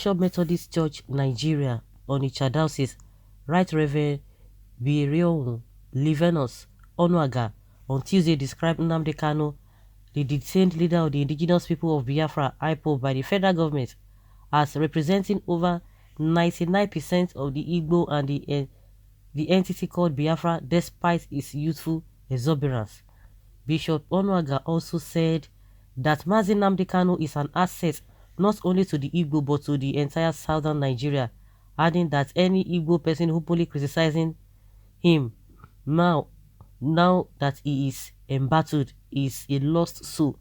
Bishop Methodist Church Nigeria Onitsha Diocese, Right Reverend Biriohun Livenus Onuaga, on Tuesday described Nnamdi Kanu, the detained leader of the indigenous people of Biafra (IPOB) by the federal government, as representing over 99% of the Igbo and the entity called Biafra, despite its youthful exuberance. Bishop Onuaga also said that Mazi Nnamdi Kanu is an asset not only to the Igbo but to the entire southern Nigeria, adding that any Igbo person openly criticizing him now that he is embattled is a lost soul,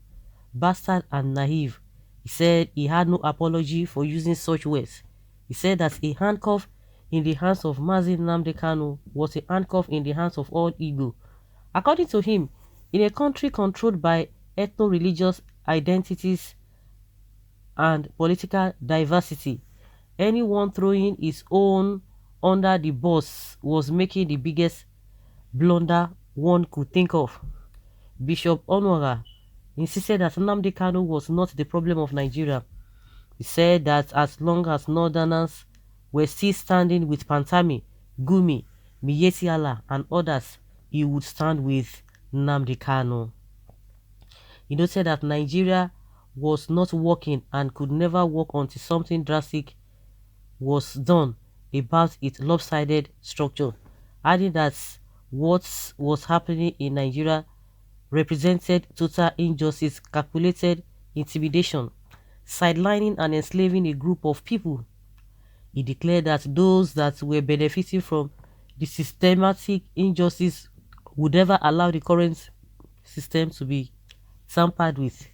bastard and naive. He said he had no apology for using such words. He said that a handcuff in the hands of Mazi Nnamdi Kanu was a handcuff in the hands of all Igbo. According to him, in a country controlled by ethno-religious identities and political diversity, anyone throwing his own under the bus was making the biggest blunder one could think of. Bishop Onuaga insisted that Nnamdi Kanu was not the problem of Nigeria. He said that as long as Northerners were still standing with Pantami, Gumi, Miyetti Allah and others, he would stand with Nnamdi Kanu. He noted that Nigeria was not working and could never work until something drastic was done about its lopsided structure, adding that what was happening in Nigeria represented total injustice, calculated intimidation, sidelining and enslaving a group of people. He declared that those that were benefiting from the systematic injustice would never allow the current system to be tampered with.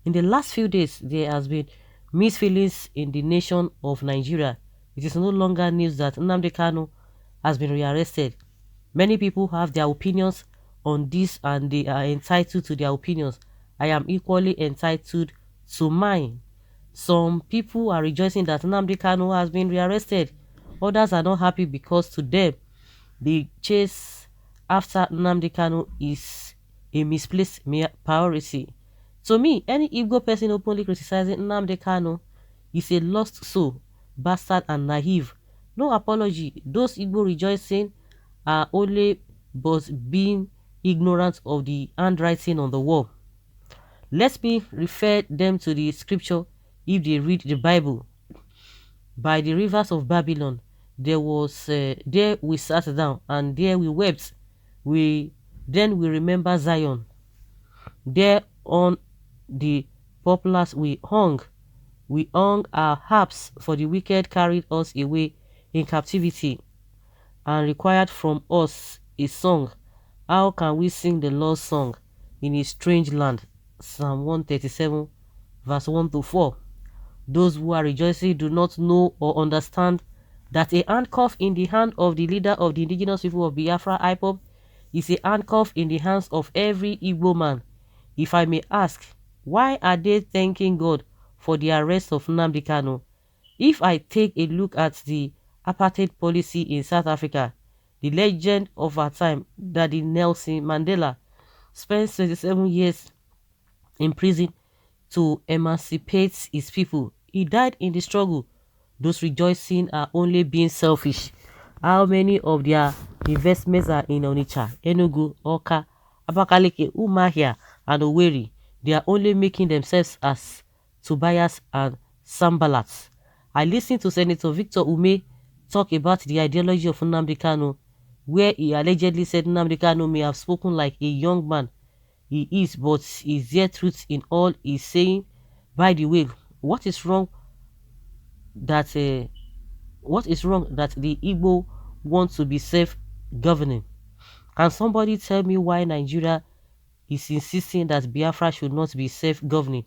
In the last few days, there has been mixed feelings in the nation of Nigeria. It is no longer news that Nnamdi Kanu has been rearrested. Many people have their opinions on this and they are entitled to their opinions. I am equally entitled to mine. Some people are rejoicing that Nnamdi Kanu has been rearrested. Others are not happy because to them, the chase after Nnamdi Kanu is a misplaced priority. To me, any Igbo person openly criticizing Nnamdi Kanu is a lost soul, bastard and naive. No apology. Those Igbo rejoicing are only but being ignorant of the handwriting on the wall. Let me refer them to the scripture if they read the Bible. By the rivers of Babylon, there we sat down and there we wept. Then we remember Zion. There on the poplars we hung our harps, for the wicked carried us away in captivity and required from us a song. How can we sing the Lord's song in a strange land? Psalm 137 verse 1 to 4. Those who are rejoicing do not know or understand that a handcuff in the hand of the leader of the indigenous people of Biafra (IPOB) is a handcuff in the hands of every Igbo man. If I may ask, why are they thanking God for the arrest of Nnamdi Kanu? If I take a look at the apartheid policy in South Africa, the legend of our time, Daddy Nelson Mandela, spent 27 years in prison to emancipate his people. He died in the struggle. Those rejoicing are only being selfish. How many of their investments are in Onitsha, Enugu, Oka, Abakaliki, Umuahia, and Owerri? They are only making themselves as Tobias and Sambalats. I listened to Senator Victor Ume talk about the ideology of Nnamdi Kanu, where he allegedly said Nnamdi Kanu may have spoken like a young man. He is, but is there truth in all he's saying? By the way, what is wrong that the Igbo want to be self-governing? Can somebody tell me why Nigeria is insisting that Biafra should not be self-governing?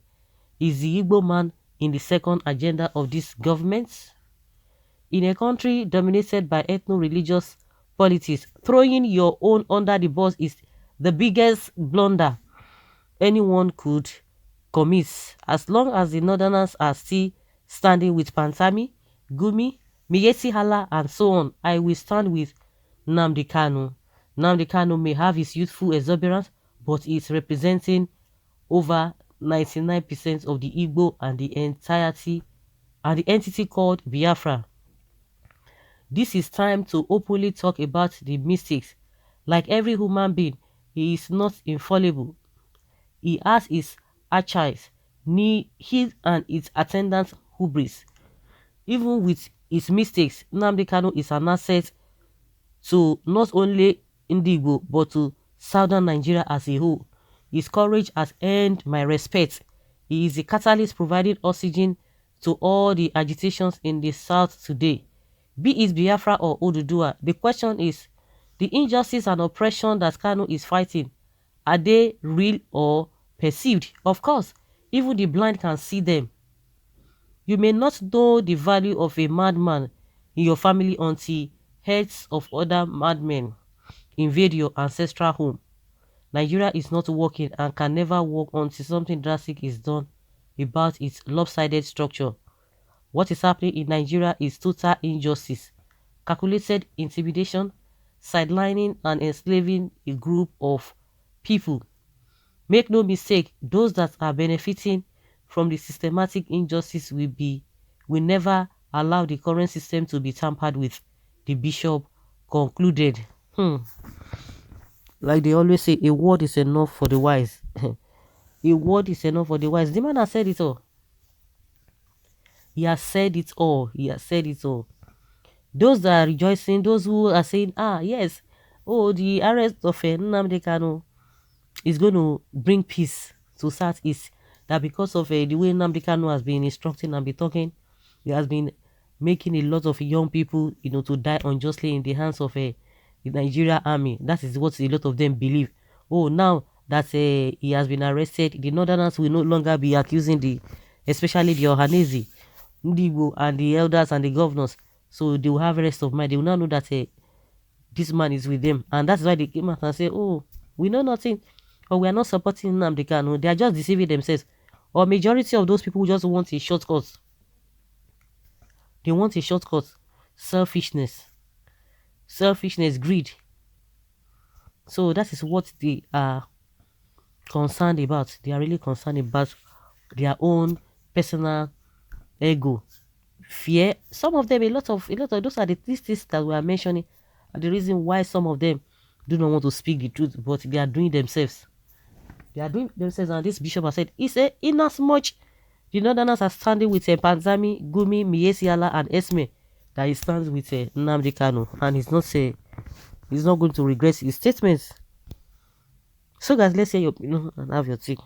Is the Igbo man in the second agenda of this government? In a country dominated by ethno-religious politics, throwing your own under the bus is the biggest blunder anyone could commit. As long as the Northerners are still standing with Pantami, Gumi, Miyetti Allah and so on, I will stand with Nnamdi Kanu. Nnamdi Kanu may have his youthful exuberance, but he is representing over 99% of the Igbo and the entirety and the entity called Biafra. This is time to openly talk about the mistakes. Like every human being, he is not infallible. He has his archives, his and its attendant hubris. Even with his mistakes, Nnamdi Kanu is an asset to not only Indigo but to southern Nigeria as a whole. His courage has earned my respect. He is the catalyst providing oxygen to all the agitations in the south today. Be it Biafra or Oduduwa, the question is, the injustice and oppression that Kanu is fighting, are they real or perceived? Of course, even the blind can see them. You may not know the value of a madman in your family until heads of other madmen invade your ancestral home. Nigeria is not working and can never work until something drastic is done about its lopsided structure. What is happening in Nigeria is total injustice, calculated intimidation, sidelining and enslaving a group of people. Make no mistake, those that are benefiting from the systematic injustice will never allow the current system to be tampered with, the bishop concluded. Like they always say, a word is enough for the wise. A word is enough for the wise. The man has said it all. He has said it all. He has said it all. Those that are rejoicing, those who are saying, yes, the arrest of Nnamdi Kanu is going to bring peace to Southeast. That because of the way Nnamdi Kanu has been instructing and be talking, he has been making a lot of young people, to die unjustly in the hands of the Nigeria army. That is what a lot of them believe. Now that he has been arrested, the Northerners will no longer be accusing especially the Ohanese, Ndigo, and the elders and the governors. So they will have rest of mind. They will now know that this man is with them. And that's why they came out and say, we know nothing. Or we are not supporting Nnamdi Kanu. They are just deceiving themselves. Or majority of those people just want a shortcut. They want a shortcut. Selfishness. Selfishness, greed. So that is what they are concerned about. They are really concerned about their own personal ego. Fear. Some of them, a lot of those are these things that we are mentioning are the reason why some of them do not want to speak the truth, but they are doing themselves. They are doing themselves, and this bishop has said, he said, inasmuch the Northerners are standing with Pantami, Gumi, Miesiala, and Esme, that he stands with Nnamdi Kanu, and he's not going to regret his statements. So guys, let's hear your opinion and have your take.